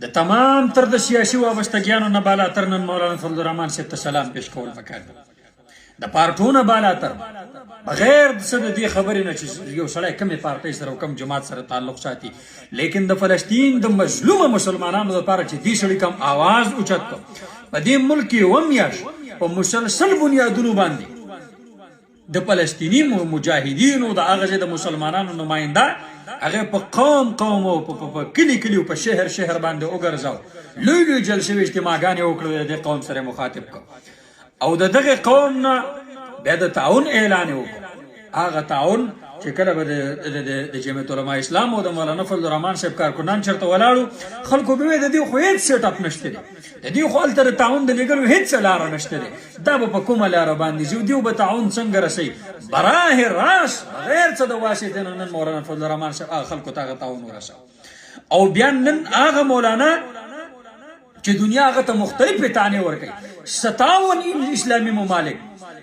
د تمام تر د سیاسي وابستګیانو نه بالاتر نن مولانا فضل الرحمن صاحب ته سلام پیش کول پکار دی. د پارټونو بالاتر بغیر د څه د دې خبرې نه چې یو سړی کمې پارټۍ سره او کم جماعت سره تعلق ساتي، لیکن د فلسطین د مظلومه مسلمانانو لپاره چې دې سړي کم آواز اوچت کړ په دې ملک کې اووه میاشت په مسلسل بنیادونو باندې د فلسطیني مجاهدینو د هغه ځای د مسلمانانو نماینده هغه په قوم او په کلي او په شهر باندې وګرځاو، لوی جلسې او اجتماعګانې وکړې د قوم سره مخاطب کړ او د دغه قوم نه بیا د تعاون اعلان وکړ. هغه تعاون چې کله به د جمعیت علماء اسلام او د مولانا فضل الرحمن صاحب کارکنان چېرته ولاړو، خلکو به ویل د دې خو هېڅ سیټ اپ نشته دی، د دې خو هلته د تعاون د لېږلو هېڅ لاره نشته دی، دا به په کومه لاره باندې ځي، دوی به تعاون څنګه رسوي؟ براه راست بغیر څه د واسطې نه نن مولانا فضل الرحمن صاحب هغه خلکو ته هغه تعاون ورساو. او بیا نن هغه مولانا چې دنیا هغه ته مختلفې طعنې ورکوي، 57 اسلامي ممالک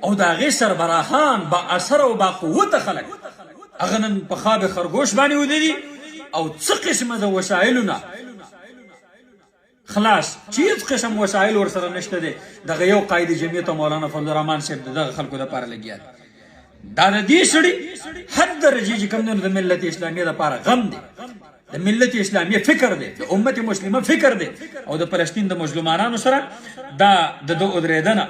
او د هغې سربراهان با اثر او با قوته خلک هغه نن په خواب خرګوش باندې ودرېدي او څه قسمه د وسایلو نه خلاص چې هېڅ قسم وسایل ورسره نشته دی. دغه یو قاید جمعیت مولانا فضل الرحمن صاحب د دغه خلکو دپاره لګیا دی. دا د دې سړي حد درجې چې کوم د ملت اسلامیه دپاره غم دی، د ملت اسلامیه فکر دی، د امت مسلمه فکر دی او د فلسطین د مظلومانانو سره دا د ودرېدنه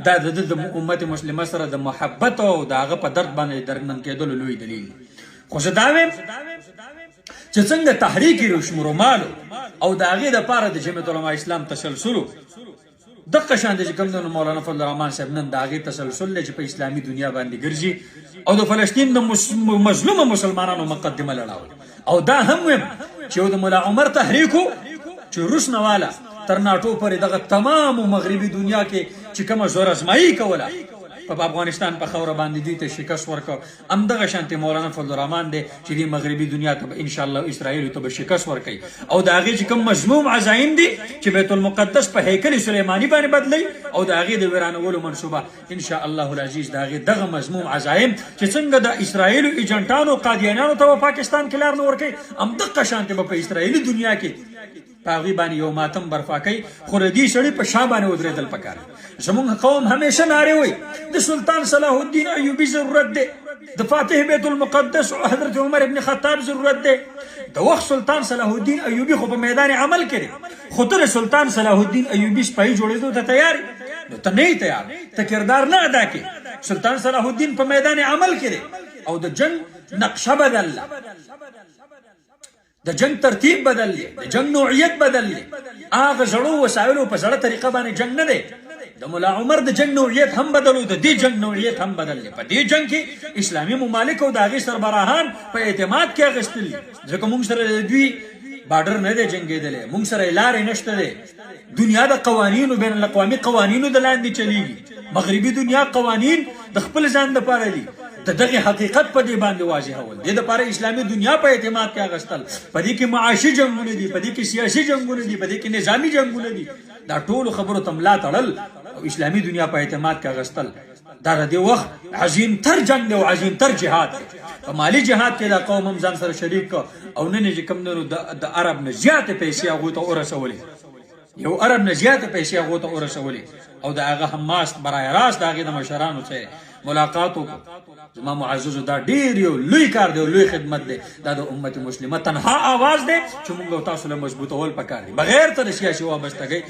دا د امت مسلمه سره د محبت او د هغه په درد باندې درنن کېدلو لوی دلیل دی. خو زه دا وایم چې څنګه تحریک روشمرومالو او د هغې دپاره د جمعیت علماء اسلام تسلسلو دغه شان چې کوم د مولانا فضل الرحمن صاحب نن د هغې تسلسل دی چې په اسلامي دنیا باندې ګرځي او د فلسطین د مظلومه مسلمانانو مقدمه لړاول. او دا هم ویم چې د ملا عمر تحریکو چې روس نه والا تر ناټو پورې دغه تمام مغربي دنیا کې چې کومه زور ازمایي کوله په افغانستان په خوره باندې دوی ته شکست ورکړ، همدغه شانتې مولانا فضل الرحمن دی چې د مغربي دنیا ته به انشاءالله اسرائیلو ته به شکست ورکوي او د هغې چې کوم مذموم عزایم دي چې بیت المقدس په هیکل سلیماني باندې بدلی او د هغې د ویرانولو منصوبه انشاءالله العزیز د هغې دغه مذموم عزایم چې څنګه د اسرائیلو ایجنټانو قادیانیانو ته په پاکستان کې لار نه ورکوي، همدغه شانتې به په اسرائیلي دنیا کې په هغې باندې یو ماتم برپا کوي. خو د دې سړي په شا باندې ودرېدل پکار. زمونږ قوم همیشه نارې وایي د سلطان صلاح الدین ایوبي ضرورت دی، د فاتح بیت المقدس او حضرت عمر ابن خطاب ضرورت دی. د وخت سلطان صلاح الدین ایوبي خو په میدان عمل کې، خو ته د سلطان صلاح الدین ایوبي سپایي جوړېدو ته تیار نو ته نه یې تیار، ته کردار نه ادا کې. سلطان صلاح الدین په میدان عمل کې او د جنگ نقشه بدل، د جنگ ترتیب بدل دی، د جنگ نوعیت بدل دی. هغه زړو وسایلو په زړه طریقه باندې جنگ نه دی. د ملا عمر د جنگ نوعیت هم بدلو، د دې جنگ نوعیت هم بدل دی. په دې جنگ کې اسلامي ممالک او د هغې سربراهان په اعتماد کې اخیستل دي، ځکه موږ سره د دوی بارډر نه دی جنګېدلی، موږ سره یې لارې نشته دی. دنیا د قوانینو بین الاقوامي قوانینو د لاندې چلیږي، مغربي دنیا قوانین د خپل ځان دپاره دي. د دغه حقیقت په دې باندې واضحول، دې دپاره اسلامي دنیا په اعتماد کې اخیستل، په دې کې معاشي جنګونه دي، په دې کې سیاسي جنګونه دي، په دې کې نظامي جنګونه دي، دا ټولو خبرو ته ملا تړل او اسلامي دنیا په اعتماد کې اخیستل دا د دې وخت عظیم تر جنګ دی او عظیم تر جهاد دی. په مالي جهاد کې دا قوم هم ځان سره شریک کړ او نن یې چې کوم د عرب نه زیاتې پیسې هغو ته ورسولې، یو عرب نه زیاتې پیسې هغو ته ورسولې او د هغه حماس برای راست د هغې د مشرانو سره ملاقات وکړو. زما معززو دا ډېر یو لوی کار دی او لوی خدمت دی. دا د امت مسلمه تنها آواز دی چې موږ تاسو له مضبوطول پکار دی بغیر تر سیاسي وابستګۍ.